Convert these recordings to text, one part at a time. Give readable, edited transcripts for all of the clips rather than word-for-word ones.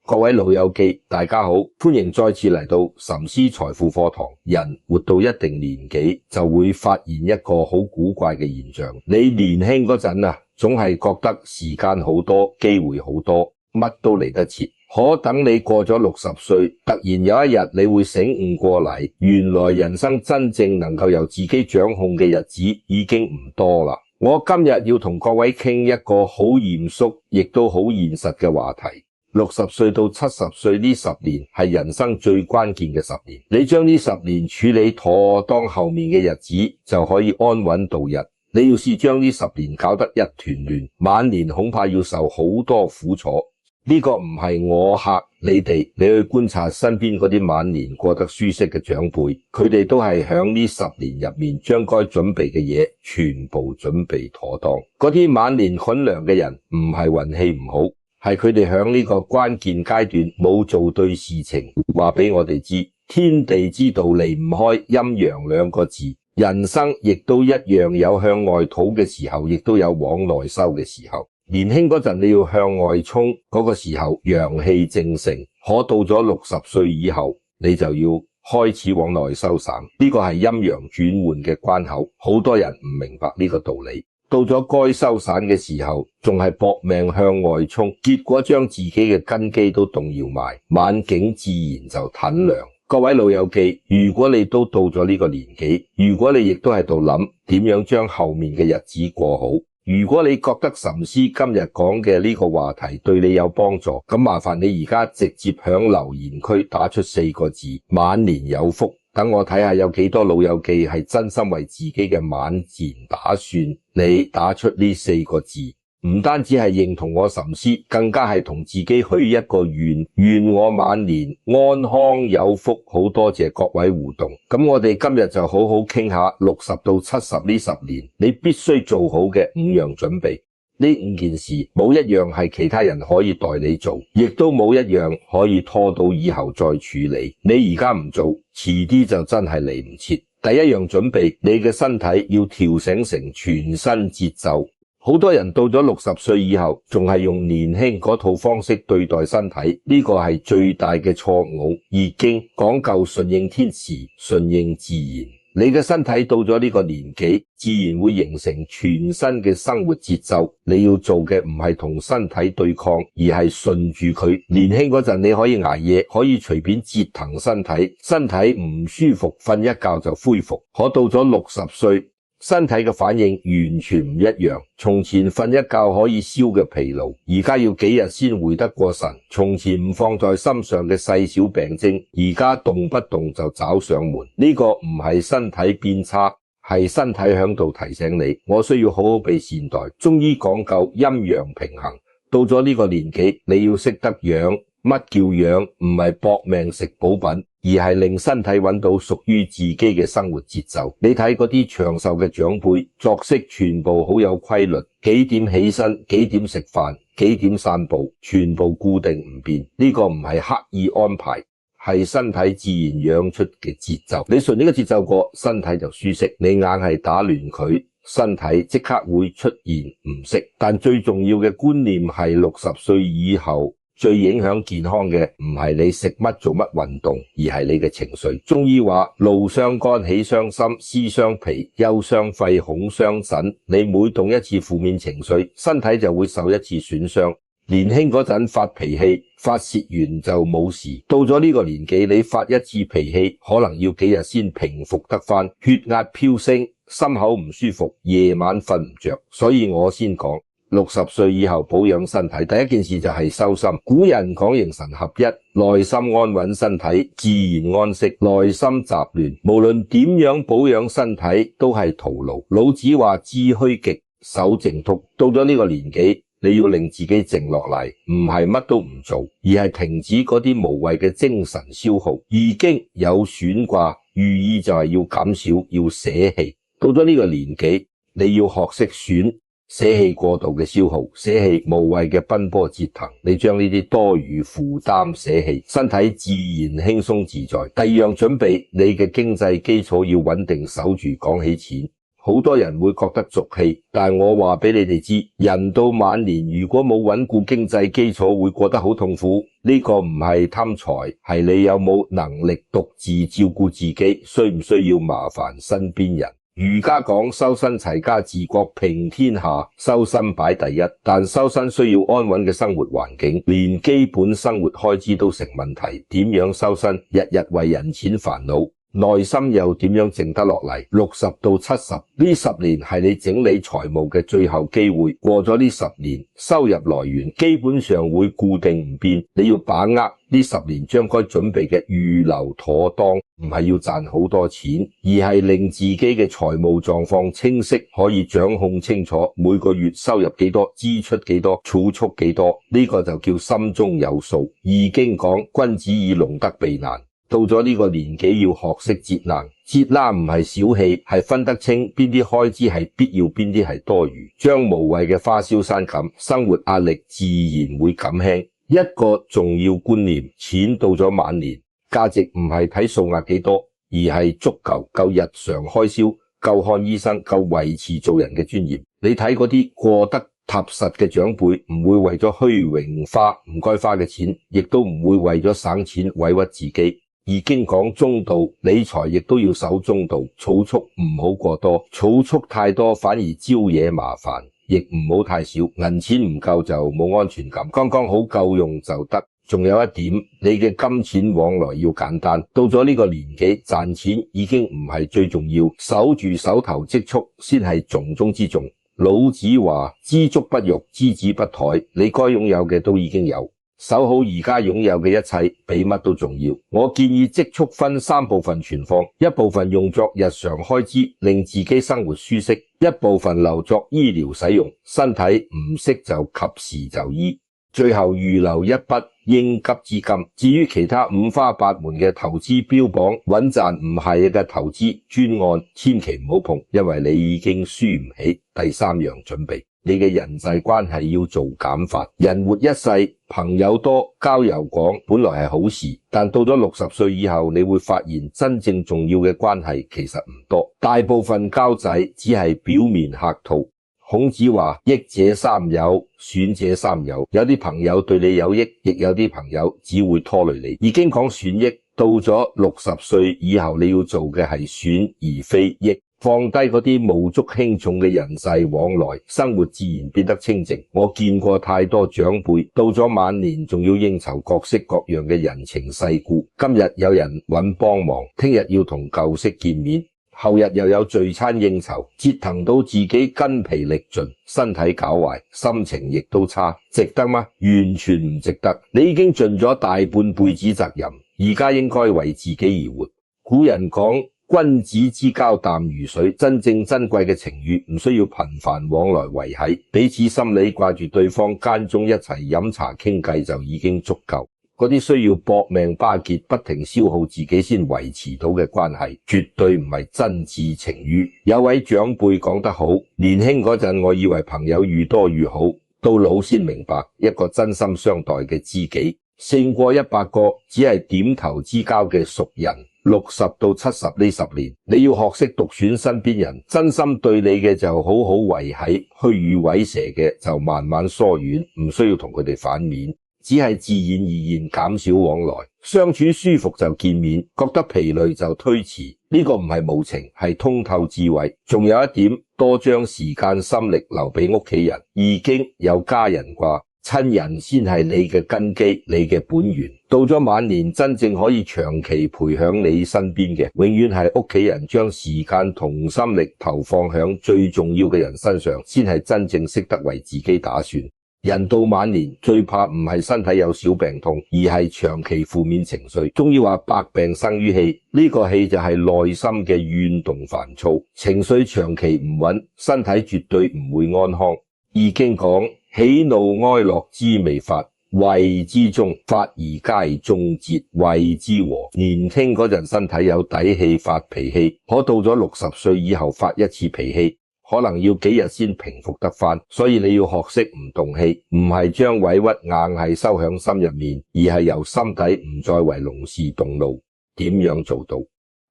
各位老友記，大家好，歡迎再次嚟到岑思財富課堂。人活到一定年紀，就會發現一個好古怪嘅現象。你年輕嗰陣啊，總係覺得時間好多，機會好多，乜都嚟得切。可等你過咗60歲，突然有一日你會醒悟過嚟，原來人生真正能夠由自己掌控嘅日子已經唔多啦。我今日要同各位傾一個好嚴肅，亦都好現實嘅話題。60歲到70歲呢10年係人生最關鍵嘅10年，你將呢10年處理妥當，後面嘅日子就可以安穩度日。你要是將呢10年搞得一團亂，晚年恐怕要受好多苦楚。呢個唔係我嚇你哋，你去觀察身邊嗰啲晚年過得舒適嘅長輩，佢哋都係響呢10年入面將該準備嘅嘢全部準備妥當。嗰啲晚年啃糧嘅人唔係運氣唔好，係佢哋響呢個關鍵階段冇做對事情。話俾我哋知，天地之道離唔開陰陽兩個字，人生亦都一樣有向外討嘅時候，亦都有往內收嘅時候。年輕嗰陣你要向外衝，嗰個時候陽氣正盛，可到咗60歲以後，你就要開始往內收散。呢個係陰陽轉換嘅關口，好多人唔明白呢個道理。到咗該收散嘅時候，仲係搏命向外衝，結果將自己嘅根基都動搖埋，晚景自然就褪涼。各位老友記，如果你都到咗呢個年紀，如果你亦都喺度諗點樣將後面嘅日子過好，如果你覺得岑思今日講嘅呢個話題對你有幫助，咁麻煩你而家直接響留言區打出4個字：晚年有福。等我睇下有幾多老友記係真心為自己嘅晚年打算。你打出呢4個字，唔單止係認同我岑思，更加係同自己許一個願，願我晚年安康有福。好多謝各位互動。咁我哋今日就好好傾下60到70呢10年你必須做好嘅5樣準備。呢5件事冇一樣係其他人可以代你做，亦都冇一樣可以拖到以後再處理。你而家唔做，遲啲就真係嚟唔切。第一樣準備，你嘅身體要調整成全新節奏。好多人到咗60歲以後，仲係用年輕嗰套方式對待身體，呢個係最大嘅錯誤。易經講究順應天時，順應自然。你嘅身體到咗呢個年紀，自然會形成全新嘅生活節奏。你要做嘅唔係同身體對抗，而係順住佢。年輕嗰陣你可以捱夜，可以隨便折騰身體，身體唔舒服，瞓一覺就恢復。可到咗60歲，身體嘅反應完全唔一樣。從前瞓一覺可以消嘅疲勞，而家要幾日先回得過神。從前唔放在心上嘅細小病徵，而家動不動就找上門。呢個唔係身體變差，係身體響度提醒你，我需要好好被善待。中醫講究陰陽平衡，到咗呢個年紀，你要識得養。乜叫養？唔係搏命食補品，而係令身體揾到屬於自己嘅生活節奏。你睇嗰啲長壽嘅長輩，作息全部好有規律，幾點起身，幾點食飯，幾點散步，全部固定唔變。呢個唔係刻意安排，係身體自然養出嘅節奏。你順呢個節奏過，身體就舒適。你硬係打亂佢，身體即刻會出現唔適。但最重要嘅觀念係60歲以後，最影響健康嘅唔係你食乜做乜運動，而係你嘅情緒。中醫話怒傷肝，喜傷心，思傷脾，憂傷肺，恐傷腎。你每動一次負面情緒，身體就會受一次損傷。年輕嗰陣發脾氣，發泄完就冇事。到咗呢個年紀，你發一次脾氣，可能要幾日先平復得返，血壓飆升，心口唔舒服，夜晚瞓唔着。所以我先講，60歲以後保養身體，第一件事就係修心。古人講形神合一，內心安穩，身體自然安息。內心雜亂，無論點樣保養身體都係徒勞。老子話致虛極，守靜篤。到咗呢個年紀，你要令自己靜落嚟，唔係乜都唔做，而係停止嗰啲無謂嘅精神消耗。易經有選卦，寓意就係要減少，要捨棄。到咗呢個年紀，你要學識選，捨棄過度嘅消耗，捨棄無謂嘅奔波折騰。你將呢啲多餘負擔捨棄，身體自然輕鬆自在。第二樣準備，你嘅經濟基礎要穩定守住。講起錢，好多人會覺得俗氣，但係我話俾你哋知，人到晚年如果冇穩固經濟基礎，會過得好痛苦。呢個唔係貪財，係你有冇能力獨自照顧自己，需唔需要麻煩身邊人。儒家講修身齊家治國平天下，修身擺第一，但修身需要安穩嘅生活環境，連基本生活開支都成問題，點樣修身？日日為人錢煩惱。內心又點樣靜得落嚟？60到70呢10年係你整理財務嘅最後機會。過咗呢10年，收入來源基本上會固定唔變。你要把握呢10年將該準備嘅預留妥當，唔係要賺好多錢，而係令自己嘅財務狀況清晰，可以掌控清楚每個月收入幾多，支出幾多，儲蓄幾多。呢個就叫心中有數。易經講君子以龍德避難。到咗呢個年紀要學識節能，節唔係小氣，係分得清邊啲開支係必要，邊啲係多餘，將無謂嘅花銷刪減，生活壓力自然會減輕。一個重要觀念，錢到咗晚年，價值唔係睇數額幾多，而係足夠日常開銷，夠看醫生，夠維持做人嘅尊嚴。你睇嗰啲過得踏實嘅長輩，唔會為咗虛榮花唔該花嘅錢，亦都唔會為咗省錢委屈自己。易經講中道，理財亦都要守中道，儲蓄唔好過多，儲蓄太多反而招惹麻煩，亦唔好太少，銀錢唔夠就冇安全感，剛剛好夠用就得。仲有一點，你嘅金錢往來要簡單，到咗呢個年紀，賺錢已經唔係最重要，守住手頭積蓄先係重中之重。老子話：知足不辱，知止不殆，你該擁有嘅都已經有。守好而家擁有嘅一切，比乜都重要。我建議積蓄分3部分存放，一部分用作日常開支，令自己生活舒適；一部分留作醫療使用，身體唔適就及時就醫；最後預留一筆應急資金。至於其他五花八門嘅投資標榜穩賺唔係嘅投資專案，千祈唔好碰，因為你已經輸唔起。第3樣準備。你嘅人際關係要做減法。人活一世，朋友多，交友廣，本來係好事，但到咗60歲以後，你會發現真正重要嘅關係其實唔多，大部分交際只係表面客套。孔子話：益者三友，損者三友。有啲朋友對你有益，亦有啲朋友只會拖累你。已經講損益，到咗60歲以後，你要做嘅係損而非益。放低嗰啲無足輕重嘅人際往來，生活自然變得清靜。我見過太多長輩到咗晚年仲要應酬各式各樣嘅人情世故，今日有人揾幫忙，聽日要同舊識見面，後日又有聚餐應酬，折騰到自己筋疲力盡，身體搞壞，心情亦都差，值得嗎？完全唔值得。你已經盡咗大半輩子責任，而家應該為自己而活。古人講：君子之交淡如水，真正珍貴嘅情誼唔需要頻繁往來維繫，彼此心裏掛住對方，間中一齊飲茶傾偈就已經足夠。嗰啲需要搏命巴結，不停消耗自己先維持到嘅關係，絕對唔係真摯情誼。有位長輩講得好：年輕嗰陣我以為朋友愈多愈好，到老先明白一個真心相待嘅知己，勝過100個只係點頭之交嘅熟人。60到70呢10年，你要學識獨選身邊人，真心對你嘅就好好維繫，虛與委蛇嘅就慢慢疏遠，唔需要同佢哋反面，只係自然而然減少往來，相處舒服就見面，覺得疲累就推遲。呢個唔係無情，係通透智慧。仲有一點，多將時間心力留俾屋企人。已經有家人啩，親人先係你嘅根基，你嘅本源。到咗晚年，真正可以長期陪響你身邊嘅，永遠係屋企人。將時間同心力投放響最重要嘅人身上，先係真正識得為自己打算。人到晚年，最怕唔係身體有小病痛，而係長期負面情緒。中醫話百病生於氣，呢個氣就係內心嘅怨動煩躁，情緒長期唔穩，身體絕對唔會安康。易經講：喜怒哀樂之未發，謂之中；發而皆中節，謂之和。年輕嗰陣身體有底氣發脾氣，可到咗60歲以後發一次脾氣，可能要幾日先平復得返。所以你要學識唔動氣，唔係將委屈硬係收響心入面，而係由心底唔再為農事動怒。點樣做到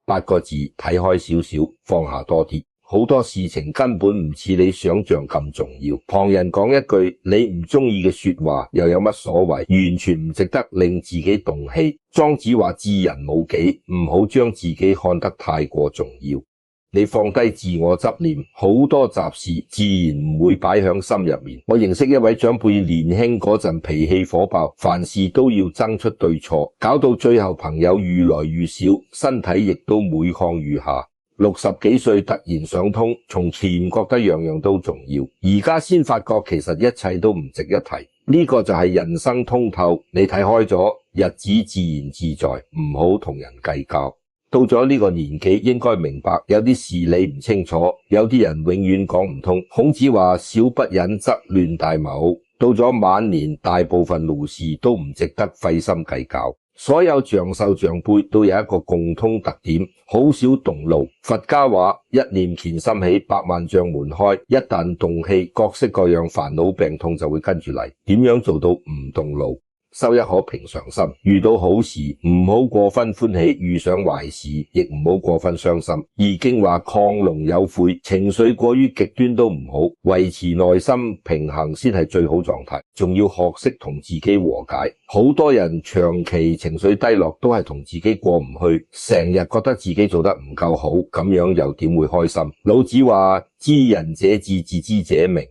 ？8個字：睇開少少，放下多啲。好多事情根本唔似你想象咁重要。旁人講一句你唔中意嘅說話，又有乜所謂？完全唔值得令自己動氣。莊子話智人無己，唔好將自己看得太過重要。你放低自我執念，好多雜事自然唔會擺響心入面。我認識一位長輩，年輕嗰陣脾氣火爆，凡事都要爭出對錯，搞到最後朋友越來越少，身體亦都每況愈下。60幾歲突然想通，從前覺得樣樣都重要，而家先發覺其實一切都唔值一提。呢個就係人生通透，你睇開咗，日子自然自在，唔好同人計較。到咗呢個年紀，應該明白有啲事理唔清楚，有啲人永遠講唔通。孔子話小不忍則亂大謀。到咗晚年，大部分勞事都唔值得費心計較。所有長壽長輩都有一個共通特點，好少動怒。佛家話一念乾心起，百萬障門開。一旦動氣，各式各樣煩惱病痛就會跟住嚟。點樣做到唔動怒？收一顆平常心，遇到好事唔好過分歡喜，遇上壞事亦唔好過分傷心。易經話亢龍有悔，情緒過於極端都唔好，維持內心平衡先係最好狀態。仲要學識同自己和解。好多人長期情緒低落都係同自己過唔去，成日覺得自己做得唔夠好，咁樣又點會開心？老子話知人者智，自知者明。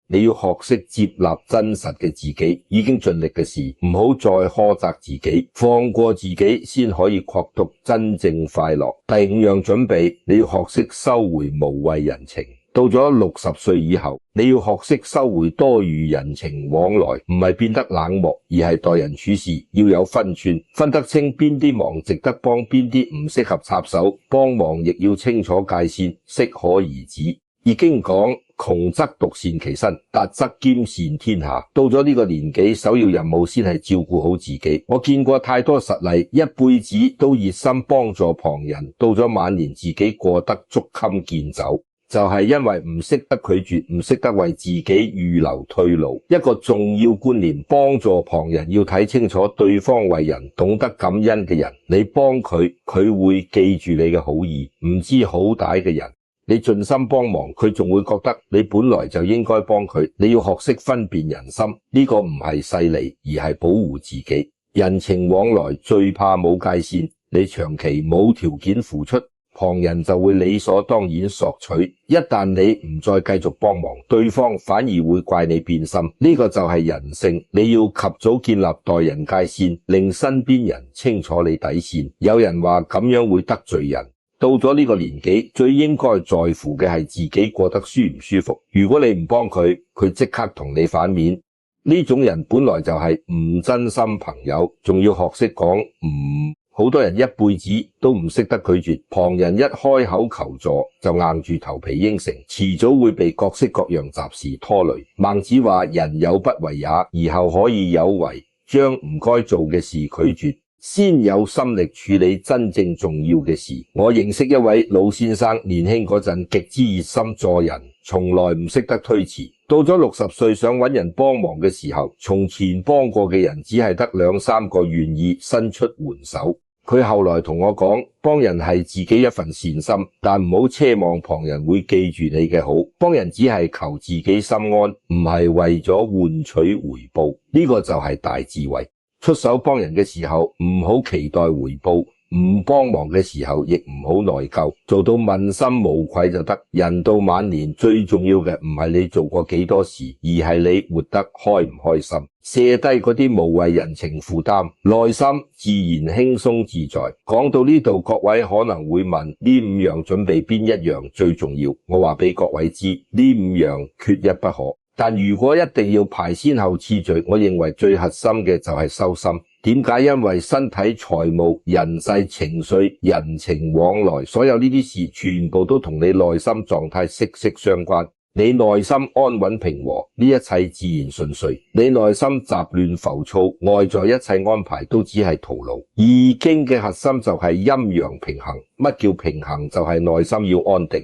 你要學識接納真實嘅自己，已經盡力嘅事，唔好再苛責自己，放過自己先可以獲得真正快樂。第5樣準備，你要學識收回無謂人情。到咗60歲以後，你要學識收回多餘人情往來，唔係變得冷漠，而係待人處事要有分寸，分得清邊啲忙值得幫，邊啲唔適合插手，幫忙亦要清楚界線，適可而止。已經講窮則獨善其身，達則兼善天下。到咗呢個年紀，首要任務先係照顧好自己。我見過太多實例，一輩子都熱心幫助旁人，到咗晚年自己過得捉襟見肘，就係因為唔識得拒絕，唔識得為自己預留退路。一個重要觀念，幫助旁人要睇清楚對方為人懂得感恩嘅人，你幫佢，佢會記住你嘅好意；唔知好歹嘅人，你盡心幫忙，佢仲會覺得你本來就應該幫佢。你要學識分辨人心，呢個唔係勢利，而係保護自己。人情往來最怕冇界線，你長期冇條件付出，旁人就會理所當然索取。一旦你唔再繼續幫忙，對方反而會怪你變心。呢個就係人性，你要及早建立待人界線，令身邊人清楚你底線。有人話咁樣會得罪人。到咗呢個年紀，最應該在乎嘅係自己過得舒唔舒服。如果你唔幫佢，佢即刻同你反面。呢種人本來就係唔真心朋友，仲要學識講唔。好多人一輩子都唔識得拒絕，旁人一開口求助就硬住頭皮應承，遲早會被各式各樣雜事拖累。孟子話人有不為也，而後可以有為，將唔該做嘅事拒絕，先有心力處理真正重要嘅事。我認識一位老先生，年輕嗰陣極之熱心助人，從來唔識得推辭。到咗60歲想揾人幫忙嘅時候，從前幫過嘅人只係得2、3個願意伸出援手。佢後來同我講，幫人係自己一份善心，但唔好奢望旁人會記住你嘅好。幫人只係求自己心安，唔係為咗換取回報。呢個就係大智慧。出手幫人嘅時候，唔好期待回報。唔幫忙嘅時候，亦唔好內疚，做到問心無愧就得。人到晚年，最重要嘅唔係你做過幾多事，而係你活得開唔開心。卸低嗰啲無謂人情負擔，內心自然輕鬆自在。講到呢度，各位可能會問，呢5樣準備邊一樣最重要？我話俾各位知，呢5樣缺一不可。但如果一定要排先後次序，我認為最核心嘅就係修心。點解？因為身體、財務、人世、情緒、人情往來，所有呢啲事全部都同你內心狀態息息相關。你內心安穩平和，呢一切自然順遂。你內心雜亂浮躁，外在一切安排都只係徒勞。易經嘅核心就係陰陽平衡。乜叫平衡？就係內心要安定。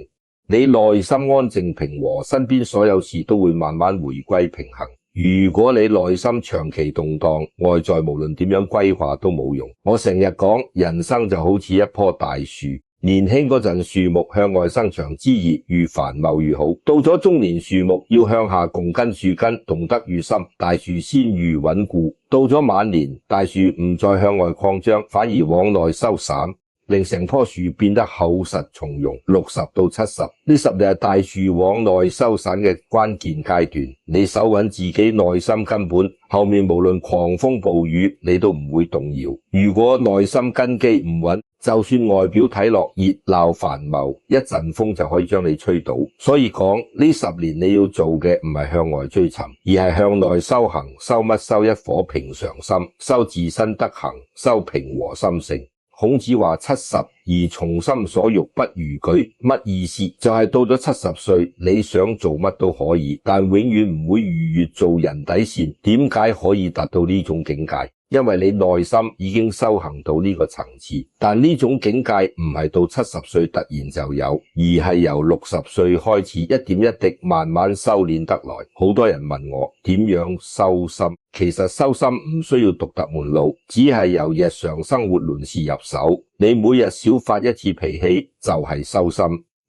你內心安靜平和，身邊所有事都會慢慢回歸平衡。如果你內心長期動盪，外在無論點樣規劃都冇用。我成日講，人生就好似一棵大樹，年輕嗰陣樹木向外生長，枝葉愈繁茂愈好。到咗中年，樹木要向下共根樹根，動得愈深，大樹先愈穩固。到咗晚年，大樹唔再向外擴張，反而往內收散，令成棵樹變得厚實從容。60到70，呢10年係大樹往內收散嘅關鍵階段。你守穩自己內心根本，後面無論狂風暴雨，你都唔會動搖。如果內心根基唔穩，就算外表睇落熱鬧繁茂，一陣風就可以將你吹倒。所以講呢10年你要做嘅唔係向外追尋，而係向內修行。修乜？修一顆平常心，修自身德行，修平和心性。孔子話70而從心所欲不逾矩，乜意思？就係到咗70歲，你想做乜都可以，但永遠唔會逾越做人底線。點解可以達到呢種境界？因為你內心已經修行到呢個層次，但呢種境界唔係到70歲突然就有，而係由60歲開始，一點一滴慢慢修煉得來。好多人問我點樣修心？其實修心唔需要獨特門路，只係由日常生活亂事入手。你每日少發一次脾氣就係修心，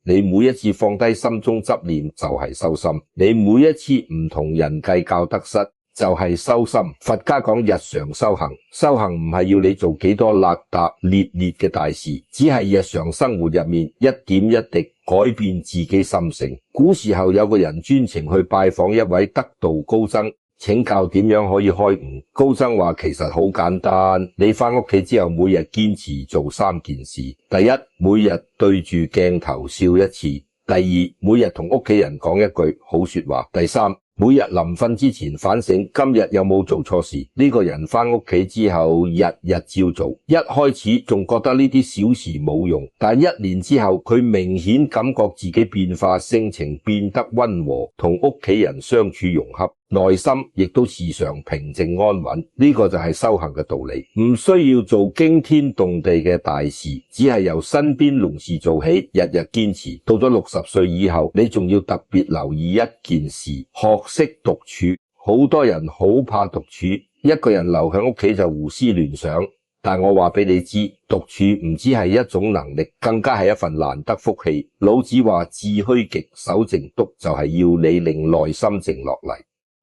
你每一次放低心中執念就係修心，你每一次唔同人計較得失就係修心。佛家講日常修行，修行唔係要你做幾多邋遢烈烈嘅大事，只係日常生活入面一點一滴改變自己心性。古時候有個人專程去拜訪一位得道高僧，請教點樣可以開悟。高僧話其實好簡單，你返屋企之後每日堅持做3件事。第一，每日對住鏡頭笑一次。第二，每日同屋企人講一句好說話。第三，每日臨瞓之前反省今日有冇做錯事。呢個人返屋企之後日日照做，一開始仲覺得呢啲小事冇用，但1年之後佢明顯感覺自己變化，性情變得溫和，同屋企人相處融洽，內心亦都時常平靜安穩。呢個就係修行嘅道理，唔需要做驚天動地嘅大事，只係由身邊農事做起，日日堅持。到咗60歲以後，你仲要特別留意一件事，學識獨處。好多人好怕獨處，一個人留喺屋企就胡思亂想。但我話俾你知，獨處唔止係一種能力，更加係一份難得福氣。老子話致虛極，守靜篤，就係要你令內心靜落嚟。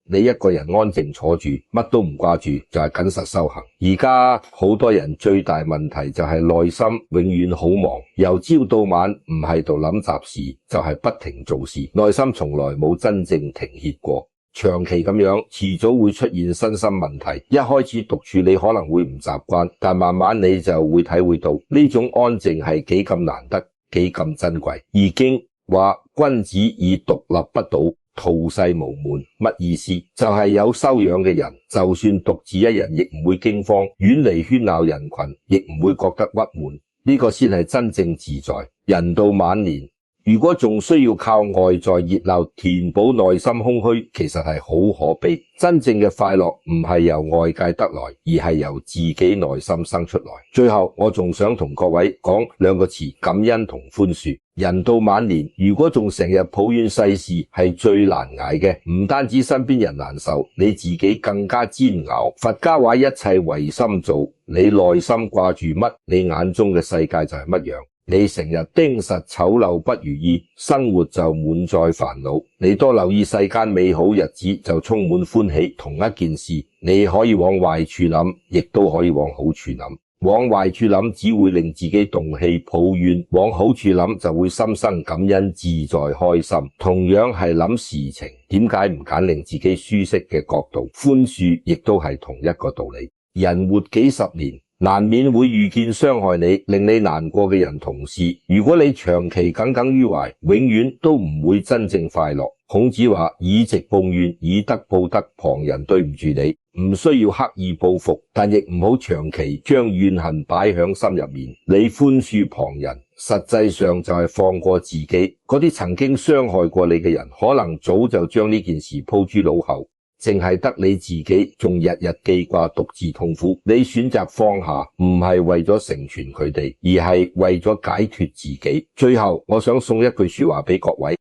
你一個人安靜坐住，乜都唔掛住，就係謹實修行。而家好多人最大問題就係內心永遠好忙，由朝到晚唔係度諗雜事，就係不停做事，內心從來冇真正停歇過。長期咁樣，遲早會出現身心問題。一開始獨處你可能會唔習慣，但慢慢你就會體會到呢種安靜係幾咁難得，幾咁珍貴。易經話君子以獨立不倒，圖世無悶。乜意思？就係有修養嘅人，就算獨自一人亦唔會驚慌，遠離喧鬧人群亦唔會覺得鬱悶。呢個先係真正自在。人到晚年，如果仲需要靠外在熱鬧填補內心空虛，其實係好可悲。真正嘅快樂唔係由外界得來，而係由自己內心生出來。最後，我仲想同各位講2個詞：感恩同寬恕。人到晚年，如果仲成日抱怨世事，係最難捱嘅。唔單止身邊人難受，你自己更加煎熬。佛家話一切唯心造，你內心掛住乜，你眼中嘅世界就係乜樣。你成日盯實醜陋不如意，生活就滿載煩惱。你多留意世間美好日子，就充滿歡喜。同一件事，你可以往壞處諗，亦都可以往好處諗。往壞處諗只會令自己動氣抱怨，往好處諗就會心生感恩自在開心。同樣係諗事情，點解唔揀令自己舒適嘅角度？寬恕亦都係同一個道理。人活幾十年，難免會遇見傷害你、令你難過嘅人同事。如果你長期耿耿於懷，永遠都唔會真正快樂。孔子話：以直報怨，以德報德。旁人對唔住你，唔需要刻意報復，但亦唔好長期將怨恨擺響心入面。你寬恕旁人，實際上就係放過自己。嗰啲曾經傷害過你嘅人，可能早就將呢件事拋諸腦後，淨係得你自己仲日日記掛，獨自痛苦。你選擇放下，唔係為咗成全佢哋，而係為咗解脫自己。最後，我想送一句說話俾各位。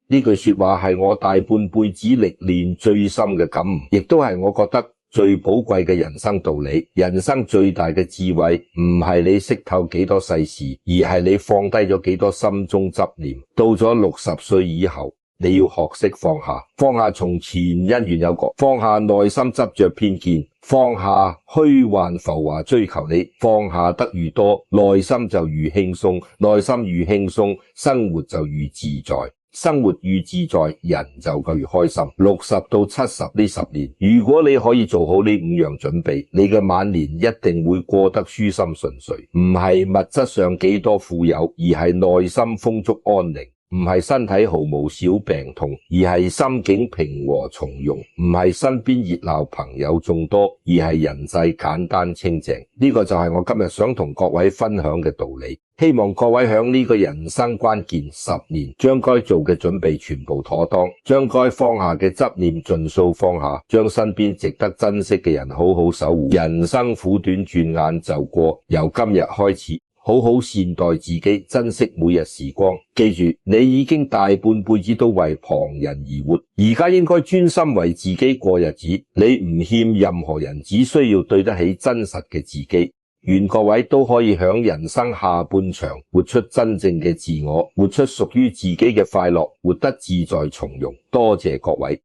呢句說話係我大半輩子歷練最深嘅感悟，亦都係我覺得最寶貴嘅人生道理。人生最大嘅智慧唔係你識透幾多世事，而係你放低咗幾多心中執念。到咗60歲以後，你要學識放下，放下從前因緣有果，放下內心執着偏見，放下虛幻浮華追求你，放下得愈多，內心就愈輕鬆，內心愈輕鬆，生活就愈自在。生活愈自在，人就愈開心。60到70呢10年，如果你可以做好呢5樣準備，你嘅晚年一定會過得舒心順遂。唔係物質上幾多富有，而係內心豐足安寧。唔係身體毫無小病痛，而係心境平和從容；唔係身邊熱鬧朋友眾多，而係人世簡單清靜。呢個就係我今日想同各位分享嘅道理。希望各位響呢個人生關鍵10年，將該做嘅準備全部妥當，將該放下嘅執念盡數放下，將身邊值得珍惜嘅人好好守護。人生苦短，轉眼就過，由今日開始，好好善待自己，珍惜每日時光。記住，你已經大半輩子都為旁人而活，而家應該專心為自己過日子。你唔欠任何人，只需要對得起真實嘅自己。願各位都可以響人生下半場活出真正嘅自我，活出屬於自己嘅快樂，活得自在從容。多謝各位。